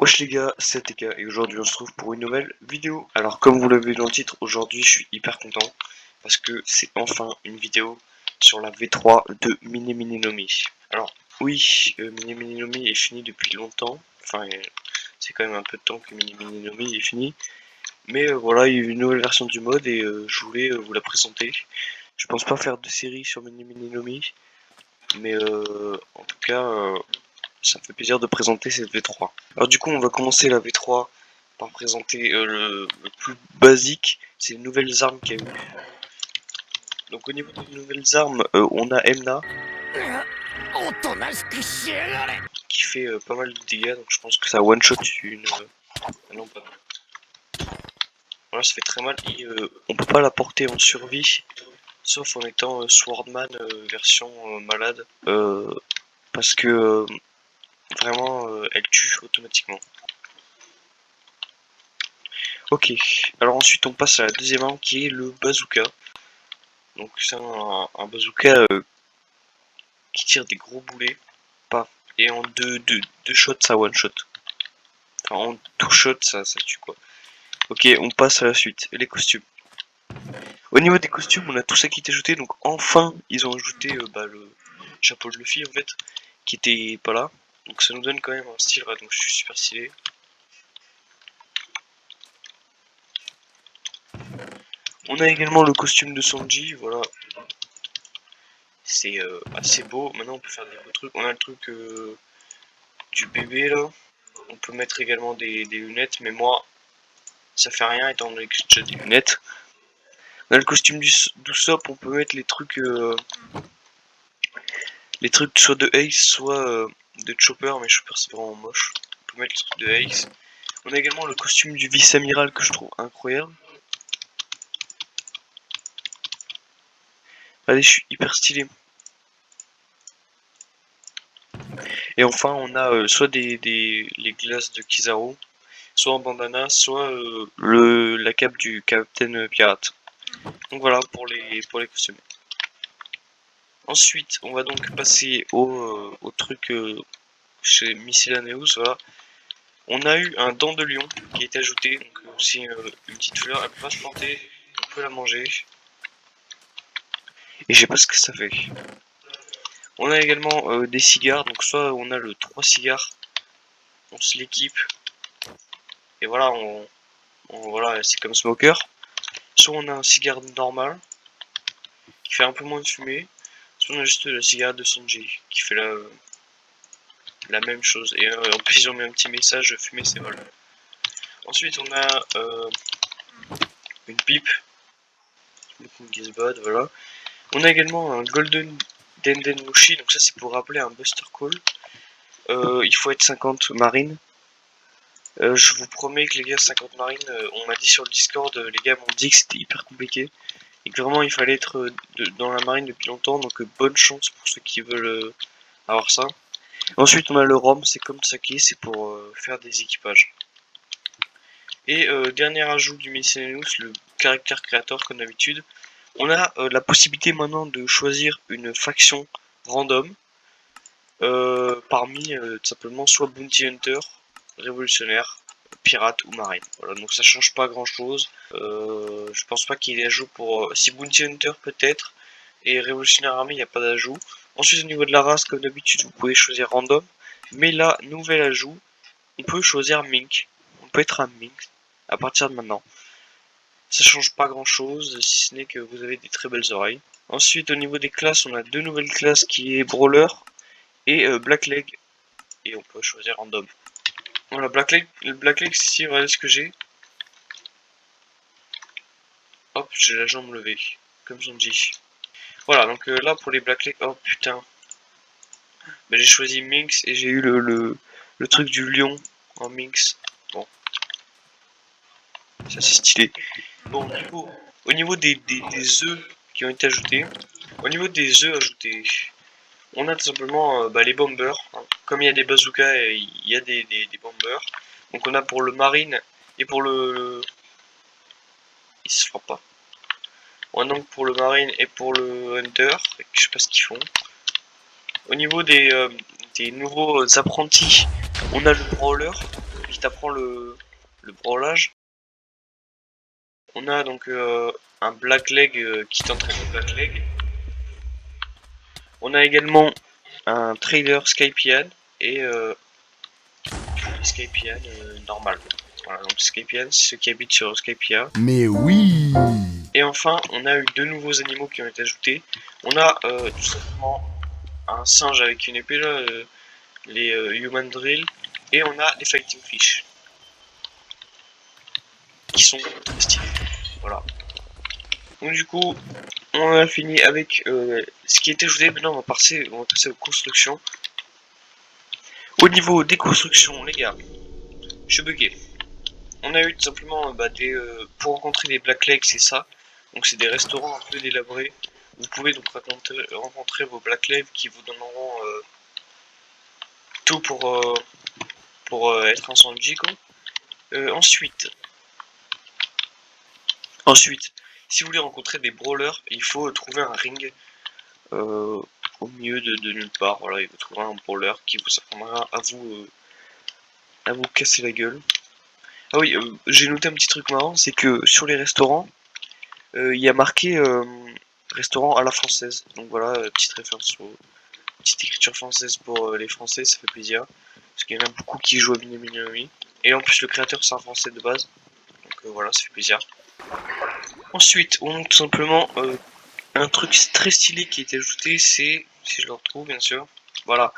Wesh les gars, c'est TK et aujourd'hui on se retrouve pour une nouvelle vidéo. Alors comme vous l'avez vu dans le titre, aujourd'hui je suis hyper content parce que c'est enfin une vidéo sur la V3 de Mini Mini Nomi. Alors oui, Mini Mini Nomi est fini depuis longtemps, enfin c'est quand même un peu de temps que Mini Mini Nomi est fini. Mais voilà, il y a eu une nouvelle version du mode et je voulais vous la présenter. Je pense pas faire de série sur Mini Mini Nomi, mais en tout cas... ça me fait plaisir de présenter cette V3. Alors du coup on va commencer la V3 par présenter le plus basique, c'est les nouvelles armes qu'il y a eu. Donc au niveau des nouvelles armes, on a Emna qui fait pas mal de dégâts, donc je pense que ça one shot une... non pas. Voilà, ça fait très mal et on peut pas la porter en survie, sauf en étant Swordman version malade, parce que vraiment elle tue automatiquement. Ok, alors ensuite on passe à la deuxième arme qui est le bazooka. Donc c'est un bazooka qui tire des gros boulets, pas. Et en deux shots ça one shot. Enfin en two shots ça tue quoi. Ok, on passe à la suite, les costumes. Au niveau des costumes, on a tout ça qui est ajouté, donc enfin ils ont ajouté le chapeau de Luffy en fait, qui était pas là. Donc ça nous donne quand même un style, donc je suis super stylé. On a également le costume de Sanji, voilà. C'est assez beau. Maintenant on peut faire des beaux trucs. On a le truc du bébé là. On peut mettre également des lunettes, mais moi ça fait rien étant donné que j'ai déjà des lunettes. On a le costume d'Usopp, on peut mettre les trucs soit de Ace, soit de Chopper, mais Chopper c'est vraiment moche. On peut mettre les trucs de Ace. On a également le costume du vice-amiral que je trouve incroyable. Allez, je suis hyper stylé. Et enfin, on a soit les glaces de Kizaru, soit en bandana, soit la cape du Captain Pirate. Donc voilà pour les costumes. Ensuite, on va donc passer au truc chez Miscellaneous. Voilà. On a eu un dent de lion qui est ajouté, donc aussi une petite fleur. Elle peut pas se planter, on peut la manger. Et je sais pas ce que ça fait. On a également des cigares, donc soit on a le 3 cigares, on se l'équipe, et voilà, voilà, c'est comme smoker. Soit on a un cigare normal, qui fait un peu moins de fumée, soit on a juste le cigare de Sanji, qui fait la même chose. Et en plus ils ont mis un petit message, fumer c'est vol. Ensuite on a une pipe, une Gizbad, voilà. On a également un Golden Denden Mushi, donc ça c'est pour rappeler un Buster Call. Il faut être 50 marines. Je vous promets que les gars 50 marines, on m'a dit sur le Discord, les gars m'ont dit que c'était hyper compliqué. Et que vraiment il fallait être dans la marine depuis longtemps, donc bonne chance pour ceux qui veulent avoir ça. Ensuite on a le rhum, c'est comme saké, c'est pour faire des équipages. Et dernier ajout du Miscellaneous, le caractère créateur comme d'habitude. On a la possibilité maintenant de choisir une faction random parmi tout simplement soit Bounty Hunter, révolutionnaire, pirate ou marine. Voilà, donc ça change pas grand chose. Je pense pas qu'il y ait ajout pour... si Bounty Hunter peut-être, et révolutionnaire armée, il n'y a pas d'ajout. Ensuite au niveau de la race, comme d'habitude, vous pouvez choisir random. Mais là, nouvel ajout, on peut choisir Mink. On peut être un Mink à partir de maintenant. Ça change pas grand chose, si ce n'est que vous avez des très belles oreilles. Ensuite au niveau des classes, on a deux nouvelles classes qui est Brawler et Blackleg. Et on peut choisir random. Voilà, Blackleg, c'est ici, regardez ce que j'ai. Hop, j'ai la jambe levée, comme j'en dis. Voilà, donc là pour les Blackleg, oh putain. Ben, j'ai choisi Minx et j'ai eu le truc du lion en Minx. Bon. Ça c'est stylé. Bon, au niveau des œufs qui ont été ajoutés, au niveau des œufs ajoutés, on a tout simplement les bombers. Hein. Comme il y a des bazookas, il y a des bombers. Donc on a pour le marine et pour le... Il se fera pas. On a donc pour le marine et pour le hunter, je sais pas ce qu'ils font. Au niveau des nouveaux apprentis, on a le brawler. qui t'apprend le branlage. On a donc un Blackleg qui t'entraîne au Blackleg. On a également un trader Skypian et Skypian normal. Voilà, donc Skypian, c'est ceux qui habitent sur Skypia. Mais oui! Et enfin, on a eu deux nouveaux animaux qui ont été ajoutés. On a tout simplement un singe avec une épée, là, les Human Drill, et on a les Fighting Fish, qui sont très stylés. Voilà. Donc du coup, on a fini avec ce qui était ajouté. Maintenant, on va passer aux constructions. Au niveau des constructions, les gars, je suis bugué. On a eu tout simplement pour rencontrer des Blacklegs, c'est ça. Donc c'est des restaurants un peu délabrés. Vous pouvez donc rencontrer vos Blacklegs qui vous donneront tout pour être incendié, quoi. Ensuite, si vous voulez rencontrer des brawlers, il faut trouver un ring au milieu de nulle part. Voilà, il faut trouver un brawler qui vous apprendra à vous casser la gueule. Ah oui, j'ai noté un petit truc marrant, c'est que sur les restaurants, il y a marqué restaurant à la française. Donc voilà, petite référence petite écriture française pour les Français, ça fait plaisir. Parce qu'il y en a beaucoup qui jouent à Mini Mini. Et en plus, le créateur, c'est un Français de base. Donc voilà, ça fait plaisir. Ensuite, on a tout simplement un truc très stylé qui a été ajouté, c'est, si je le retrouve bien sûr, voilà,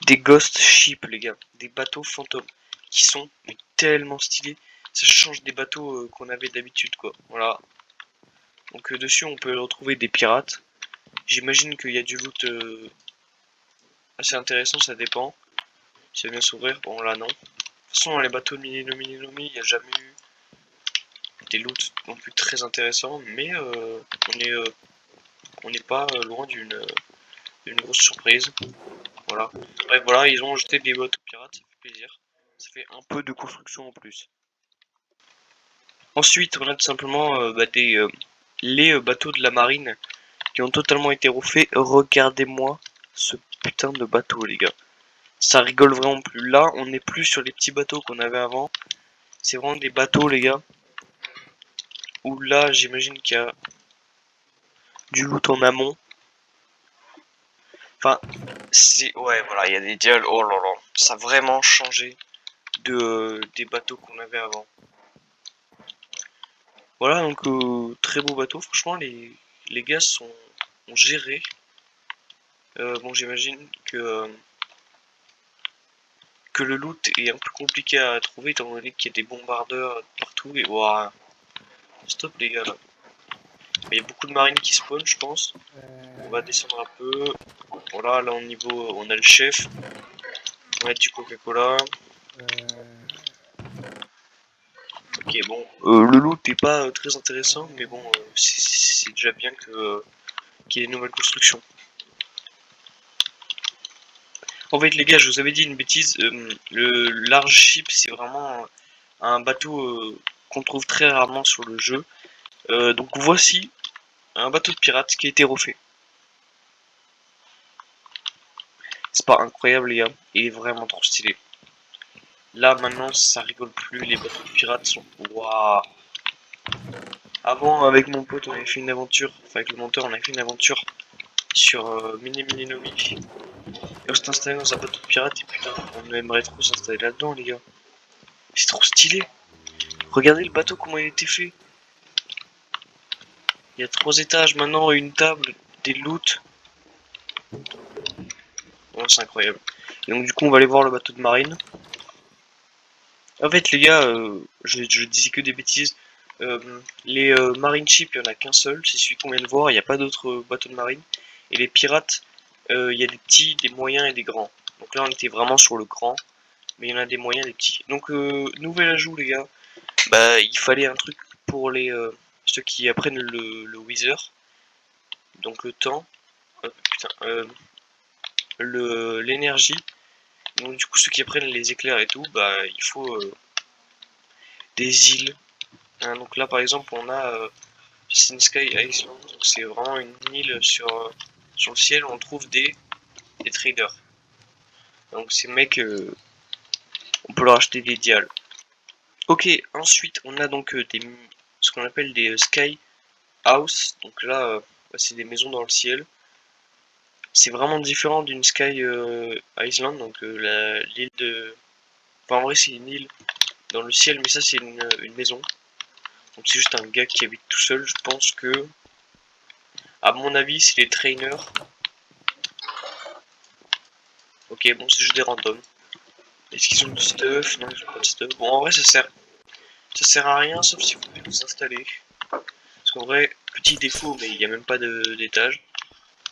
des ghost ships, les gars, des bateaux fantômes qui sont mais tellement stylés. Ça change des bateaux qu'on avait d'habitude, quoi. Voilà. Donc dessus, on peut retrouver des pirates. J'imagine qu'il y a du loot assez intéressant, ça dépend. Si ça vient s'ouvrir, bon là non. De toute façon, les bateaux de Mininomi, il n'y a jamais eu des loots non plus très intéressants, mais on n'est pas loin d'une grosse surprise. Voilà. Bref, voilà, ils ont ajouté des bateaux pirates, ça fait plaisir. Ça fait un peu de construction en plus. Ensuite, on a tout simplement les bateaux de la marine qui ont totalement été refaits. Regardez-moi ce putain de bateau, les gars. Ça rigole vraiment plus. Là, on n'est plus sur les petits bateaux qu'on avait avant. C'est vraiment des bateaux, les gars. Où là, j'imagine qu'il y a du loot en amont. Enfin, c'est... Ouais, voilà, il y a des dials. Oh là là. Ça a vraiment changé des bateaux qu'on avait avant. Voilà, donc très beau bateau. Franchement, les gars ont géré. Bon, j'imagine que le loot est un peu compliqué à trouver étant donné qu'il y a des bombardeurs partout. Et waouh, stop les gars là. Il y a beaucoup de marines qui spawnent, je pense. On va descendre un peu. Voilà, là au niveau, on a le chef. On va mettre du Coca-Cola. Ok, bon. Le loot n'est pas très intéressant, mais bon, c'est déjà bien qu'il y ait des nouvelles constructions. En fait, les gars, je vous avais dit une bêtise. Le large ship, c'est vraiment un bateau qu'on trouve très rarement sur le jeu. Donc voici un bateau de pirate qui a été refait. C'est pas incroyable, les gars. Il est vraiment trop stylé. Là, maintenant, ça rigole plus. Les bateaux de pirates sont... Waouh. Avant, avec mon pote, on avait fait une aventure. Enfin, avec le monteur, on avait fait une aventure sur Mini Nomi. Et on s'est installé dans un bateau de pirate. Et putain, on aimerait trop s'installer là-dedans, les gars. C'est trop stylé. Regardez le bateau, comment il était fait. Il y a 3 étages maintenant, une table, des loots. Oh, c'est incroyable. Et donc, du coup, on va aller voir le bateau de marine. En fait, les gars, je disais que des bêtises. Les marine ships, il n'y en a qu'un seul, c'est celui qu'on vient de voir, il n'y a pas d'autres bateaux de marine. Et les pirates, il y a des petits, des moyens et des grands. Donc là, on était vraiment sur le grand, mais il y en a des moyens et des petits. Donc, nouvel ajout, les gars. Bah, il fallait un truc pour ceux qui apprennent le Wither. Donc le temps. Putain, l'énergie. Donc du coup, ceux qui apprennent les éclairs et tout, bah, il faut des îles. Hein, donc là, par exemple, on a Sky Island. C'est vraiment une île sur le ciel où on trouve des traders. Donc ces mecs on peut leur acheter des dials. Ok, ensuite on a donc ce qu'on appelle des sky house. Donc là, c'est des maisons dans le ciel. C'est vraiment différent d'une sky island, donc l'île de... Enfin en vrai c'est une île dans le ciel, mais ça c'est une maison. Donc c'est juste un gars qui habite tout seul. Je pense que, à mon avis, c'est les trainers. Ok, bon, c'est juste des randoms. Est-ce qu'ils ont du stuff? Non, ils ont pas de stuff. Bon, en vrai, ça sert à rien, sauf si vous voulez vous installer. Parce qu'en vrai, petit défaut, mais il n'y a même pas d'étage.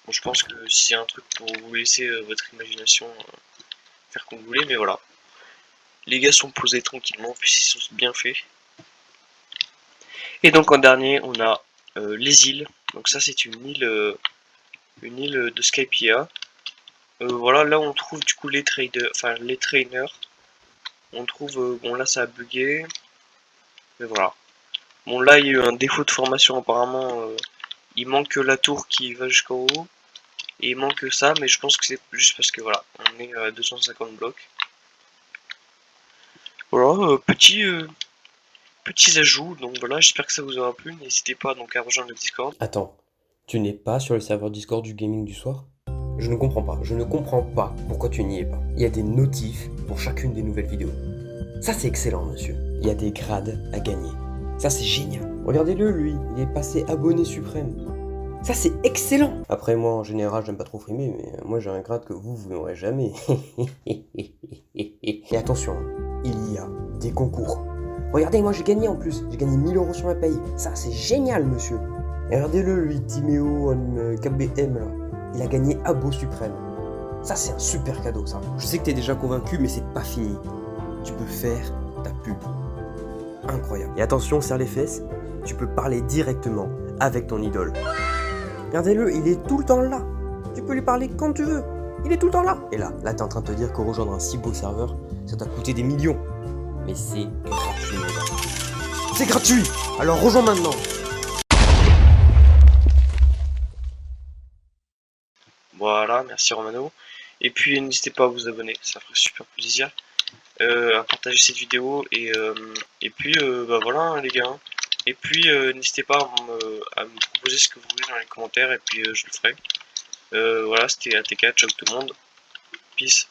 Bon, je pense que c'est un truc pour vous laisser votre imagination faire comme vous voulez, mais voilà. Les gars sont posés tranquillement, puis ils sont bien faits. Et donc en dernier, on a les îles. Donc ça, c'est une île de Skypiea. Voilà, là on trouve du coup les traders, enfin les trainers. On trouve, bon là ça a bugué, mais voilà. Bon là il y a eu un défaut de formation apparemment, il manque la tour qui va jusqu'en haut, et il manque ça, mais je pense que c'est juste parce que voilà, on est à 250 blocs. Voilà, petits ajouts, donc voilà, j'espère que ça vous aura plu, n'hésitez pas donc à rejoindre le Discord. Attends, tu n'es pas sur le serveur Discord du gaming du soir? Je ne comprends pas pourquoi tu n'y es pas. Il y a des notifs pour chacune des nouvelles vidéos. Ça c'est excellent monsieur. Il y a des grades à gagner. Ça c'est génial. Regardez-le lui, il est passé abonné suprême. Ça c'est excellent. Après moi en général j'aime pas trop frimer, mais moi j'ai un grade que vous n'aurez jamais. Et attention, il y a des concours. Regardez, moi j'ai gagné en plus. J'ai gagné 1000 € sur ma paye. Ça c'est génial monsieur. Et regardez-le lui, Timéo KBM là. Il a gagné Abo Suprême. Ça c'est un super cadeau ça. Je sais que t'es déjà convaincu mais c'est pas fini. Tu peux faire ta pub. Incroyable. Et attention, serre les fesses, tu peux parler directement avec ton idole. Regardez-le, il est tout le temps là. Tu peux lui parler quand tu veux. Il est tout le temps là. Et là t'es en train de te dire que rejoindre un si beau serveur, ça t'a coûté des millions. Mais c'est gratuit, mon gars. C'est gratuit. Alors rejoins maintenant. Voilà, merci Romano. Et puis n'hésitez pas à vous abonner, ça ferait super plaisir. À partager cette vidéo et puis bah voilà hein, les gars. Et puis n'hésitez pas à me proposer ce que vous voulez dans les commentaires et puis je le ferai. Voilà, c'était ATK, ciao tout le monde, peace.